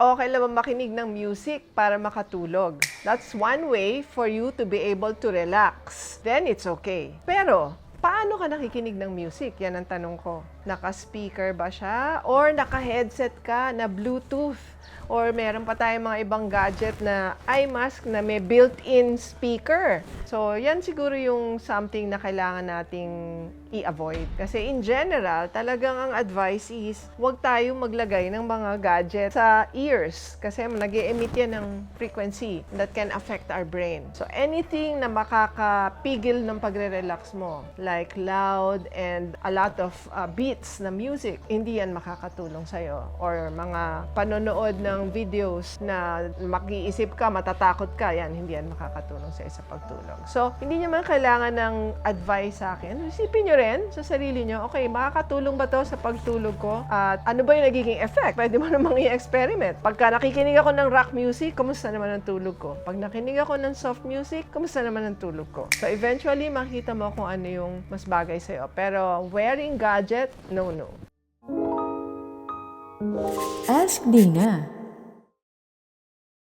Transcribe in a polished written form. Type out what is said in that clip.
Okay lang ba makinig ng music para makatulog? That's one way for you to be able to relax. Then it's okay. Pero, paano ka nakikinig ng music? Yan ang tanong ko. Naka-speaker ba siya? Or naka-headset ka na Bluetooth? Or meron pa tayong mga ibang gadget na eye mask na may built-in speaker. So, yan siguro yung something na kailangan nating i-avoid. Kasi in general, talagang ang advice is huwag tayong maglagay ng mga gadget sa ears. Kasi nag-e-emit yan ng frequency that can affect our brain. So, anything na makakapigil ng pagre-relax mo, like loud and a lot of beats na music, hindi yan makakatulong sa'yo. Or mga panonood ng videos na mag-iisip ka, matatakot ka, yan, hindi yan makakatulong sa'yo sa pagtulog. So, hindi naman kailangan ng advice sa akin. Isipin nyo rin sa sarili nyo, okay, makakatulong ba to sa pagtulog ko? At ano ba yung nagiging effect? Pwede mo namang i-experiment. Pagka nakikinig ako ng rock music, kumusta naman ang tulog ko? Pag nakinig ako ng soft music, kumusta naman ang tulog ko? So, eventually, makita mo kung ano yung mas bagay sa'yo. Pero, wearing gadget, no. Ask Dina.